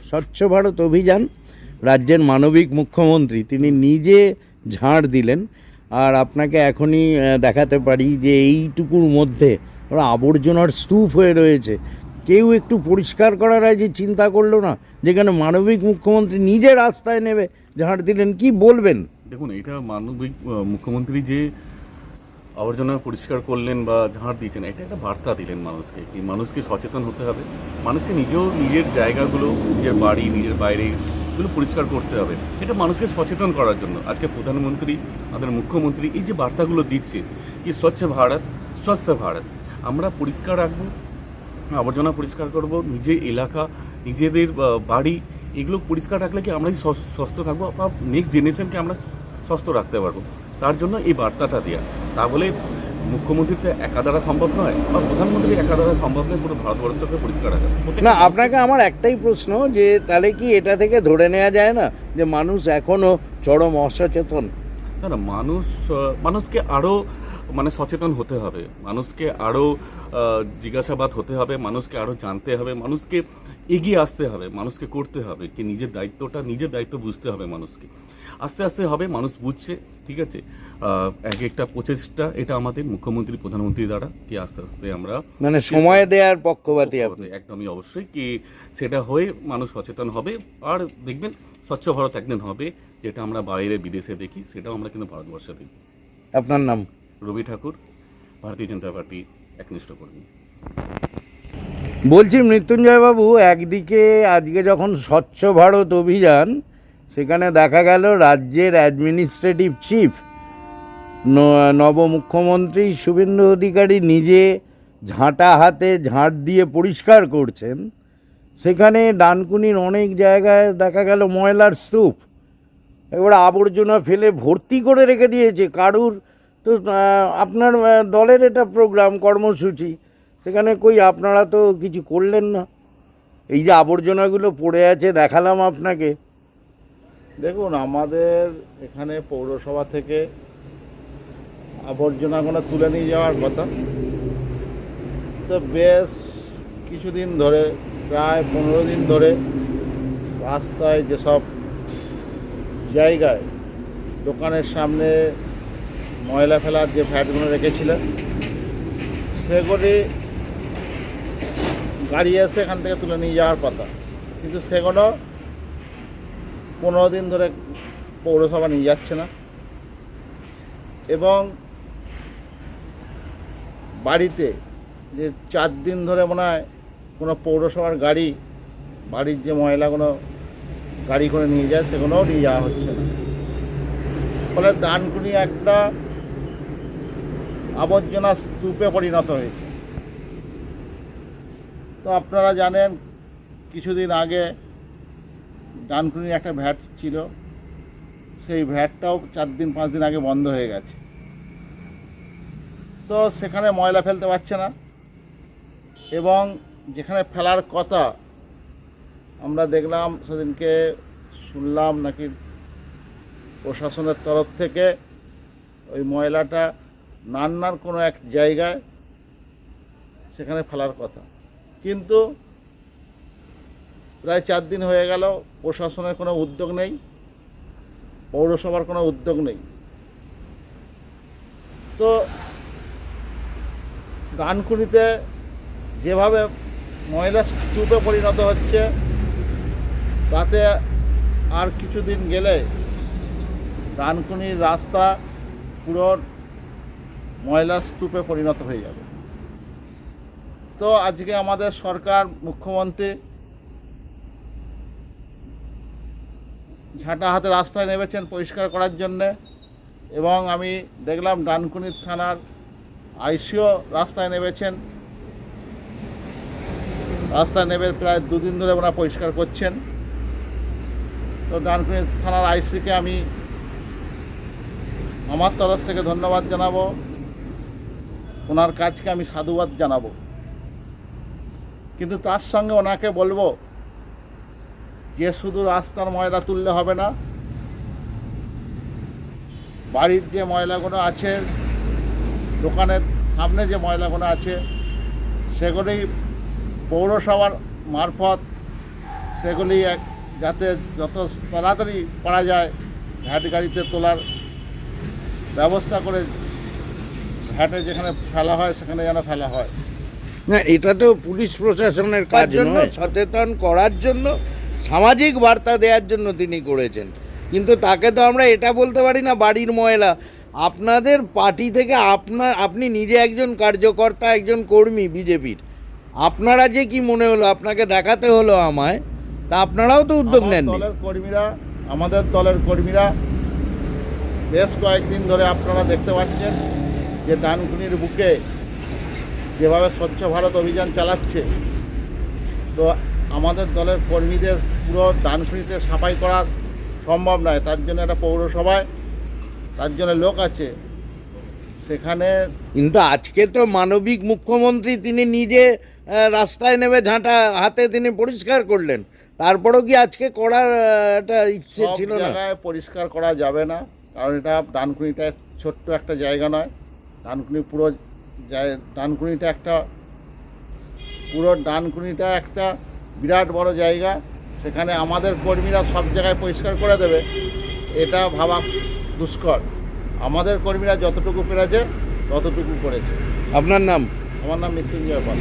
স্বচ্ছ ভারত অভিযান রাজ্যের মানবিক মুখ্যমন্ত্রী তিনি নিজে ঝাড় দিলেন। আর আপনাকে এখনই দেখাতে পারি যে এইটুকুর মধ্যে ওরা আবর্জনার স্তূপ হয়ে রয়েছে। কেউ একটু পরিষ্কার করার যে চিন্তা করলো না, যেখানে মানবিক মুখ্যমন্ত্রী নিজে রাস্তায় নেমে ঝাড় দিলেন। কি বলবেন? দেখুন, এটা মানবিক মুখ্যমন্ত্রী যে আবর্জনা পরিষ্কার করলেন বা ঝাড় দিয়েছেন, এটা একটা বার্তা দিলেন মানুষকে, কি মানুষকে সচেতন হতে হবে, মানুষকে নিজের জায়গাগুলো, নিজের বাড়ি, নিজের বাইরে এগুলো পরিষ্কার করতে হবে। এটা মানুষকে সচেতন করার জন্য আজকে প্রধানমন্ত্রী, আমাদের মুখ্যমন্ত্রী এই যে বার্তাগুলো দিচ্ছে, কি স্বচ্ছ ভারত, স্বস্থ ভারত, আমরা পরিষ্কার রাখবো, আবর্জনা পরিষ্কার করব, নিজের এলাকা, নিজেদের বাড়ি, এগুলো পরিষ্কার রাখলে কি আমরাই সুস্থ থাকবো বা নেক্সট জেনারেশনকে আমরা সুস্থ রাখতে পারবো। তার জন্য এই বার্তাটা দেওয়া। তা বলে মুখ্যমন্ত্রীর তো একা দ্বারা সম্ভব নয় বা প্রধানমন্ত্রীর একা দ্বারা সম্ভব নয় পুরো ভারতবর্ষকে পরিষ্কার রাখা। না, আপনাকে আমার একটাই প্রশ্ন, যে তাহলে কি এটা থেকে ধরে নেওয়া যায় না যে মানুষ এখনও চরম অসচেতন? না, মানুষকে আরও সচেতন হতে হবে, মানুষকে আরও জিজ্ঞাসাবাদ হতে হবে, মানুষকে আরও জানতে হবে, মানুষকে এগিয়ে আসতে হবে, মানুষকে করতে হবে কি নিজের দায়িত্ব বুঝতে হবে মানুষকে। আস্তে আস্তে হবে, মানুষ বুঝছে, ঠিক আছে। এক একটা প্রচেষ্টা এটা আমাদের মুখ্যমন্ত্রী, প্রধানমন্ত্রী দ্বারা কি আস্তে আস্তে আমরা সময় দেওয়ার পক্ষপাতী আপনি। একদমই অবশ্যই কি সেটা হয়ে মানুষ সচেতন হবে। আর দেখবেন স্বচ্ছ ভারত একদিন হবে, যেটা আমরা বাইরে বিদেশে দেখি, সেটাও আমরা কিন্তু ভারতবর্ষে দেখি। আপনার নাম? রবি ঠাকুর, ভারতীয় জনতা পার্টি একনিষ্ঠ কর্মী। বলছি মৃত্যুঞ্জয় বাবু, একদিকে আজকে যখন স্বচ্ছ ভারত অভিযান, সেখানে দেখা গেল রাজ্যের অ্যাডমিনিস্ট্রেটিভ চিফ নব মুখ্যমন্ত্রী শুভেন্দু অধিকারী নিজে ঝাঁটা হাতে ঝাঁট দিয়ে পরিষ্কার করছেন। সেখানে ডানকুনির অনেক জায়গায় দেখা গেল ময়লার স্তূপ, এবার আবর্জনা ফেলে ভর্তি করে রেখে দিয়েছে। কারুর তো আপনার দলের এটা প্রোগ্রাম, কর্মসূচি, সেখানে কই আপনারা তো কিছু করলেন না। এই যে আবর্জনাগুলো পড়ে আছে দেখালাম আপনাকে। দেখুন, আমাদের এখানে পৌরসভা থেকে আবর্জনাগুলো তুলে নিয়ে যাওয়ার কথা, তো বেশ কিছুদিন ধরে, প্রায় 15 দিন ধরে রাস্তায় যেসব জায়গায় দোকানের সামনে ময়লা ফেলার যে ভ্যাটগুলো রেখেছিলেন, সেগুলি গাড়ি এসে এখান থেকে তুলে নিয়ে যাওয়ার কথা, কিন্তু সেগুলো 15 দিন ধরে পৌরসভা নিয়ে যাচ্ছে না। এবং বাড়িতে যে 4 দিন ধরে মনে হয় কোনো পৌরসভার গাড়ি বাড়ির যে ময়লাগুলো গাড়ি করে নিয়ে যায়, সেগুলোও নিয়ে যাওয়া হচ্ছে না। ফলে ডানকুনি একটা আবর্জনা স্তূপে পরিণত হয়েছে। তো আপনারা জানেন, কিছুদিন আগে ডানকুনির একটা ভ্যাট ছিল, সেই ভ্যাটটাও 4 দিন 5 দিন আগে বন্ধ হয়ে গেছে। তো সেখানে ময়লা ফেলতে পারছে না, এবং যেখানে ফেলার কথা আমরা দেখলাম, সেদিনকে শুনলাম নাকি প্রশাসনের তরফ থেকে ওই ময়লাটা নান্নার কোনো এক জায়গায় সেখানে ফেলার কথা, কিন্তু প্রায় 4 দিন হয়ে গেল, প্রশাসনের কোনো উদ্যোগ নেই, পৌরসভার কোনো উদ্যোগ নেই। তো ডানকুনিতে যেভাবে ময়লা স্তূপে পরিণত হচ্ছে, তাতে আর কিছুদিন গেলে ডানকুনির রাস্তা পুরো ময়লা স্তূপে পরিণত হয়ে যাবে। তো আজকে আমাদের সরকার, মুখ্যমন্ত্রী ঝাঁটা হাতে রাস্তায় নেমেছেন পরিষ্কার করার জন্যে, এবং আমি দেখলাম ডানকুনি থানার আইসিও রাস্তায় নেমেছেন। রাস্তায় নেমে প্রায় 2 দিন ধরে ওনারা পরিষ্কার করছেন। তো ডানকুনি থানার আইসিকে আমি আমার তরফ থেকে ধন্যবাদ জানাবো, ওনার কাজকে আমি সাধুবাদ জানাবো। কিন্তু তার সঙ্গে ওনাকে বলবো যে শুধু রাস্তার ময়লা তুললে হবে না, বাড়ির যে ময়লাগুলো আছে, দোকানের সামনে যে ময়লাগুলো আছে, সেগুলি পৌরসভার মারফত সেগুলি যাতে যত তাড়াতাড়ি পারা যায় ঘাট গাড়িতে তোলার ব্যবস্থা করে ঘাটে যেখানে ফেলা হয় সেখানে যেন ফেলা হয়। না, এটা তো পুলিশ প্রশাসনের কাজ জন্য সচেতন করার জন্য, সামাজিক বার্তা দেওয়ার জন্য তিনি করেছেন, কিন্তু তাকে তো আমরা এটা বলতে পারি না বাড়ির ময়লা। আপনাদের পার্টি থেকে আপনি নিজে একজন কার্যকর্তা, একজন কর্মী বিজেপির, আপনারা যে কি মনে হলো, আপনাকে দেখাতে হলো আমায়, তা আপনারাও তো উদ্যোগ নেননি। আমাদের দলের কর্মীরা বেশ কয়েকদিন ধরে আপনারা দেখতে পাচ্ছেন যে ডানকুনির বুকে যেভাবে স্বচ্ছ ভারত অভিযান চালাচ্ছে, তো আমাদের দলের কর্মীদের পুরো ডানকুনিতে সাফাই করা সম্ভব নয়। তার জন্য একটা পৌরসভায় তার জন্য লোক আছে সেখানে। কিন্তু আজকে তো মানবিক মুখ্যমন্ত্রী, তিনি নিজে রাস্তায় নেমে ঝাঁটা হাতে তিনি পরিষ্কার করলেন, তারপরেও কি আজকে করার একটা ইচ্ছে সব ছিল না? জায়গায় পরিষ্কার করা যাবে না, কারণ এটা ডানকুনিটা ছোট্ট একটা জায়গা নয়। ডানকুনি ডানকুনিটা একটা বিরাট বড় জায়গা। সেখানে আমাদের কর্মীরা সব জায়গায় পরিষ্কার করে দেবে এটা ভাবা দুষ্কর। আমাদের কর্মীরা যতটুকু পেরেছে ততটুকু করেছে। আপনার নাম? আমার নাম মৃত্যুঞ্জয় পাল।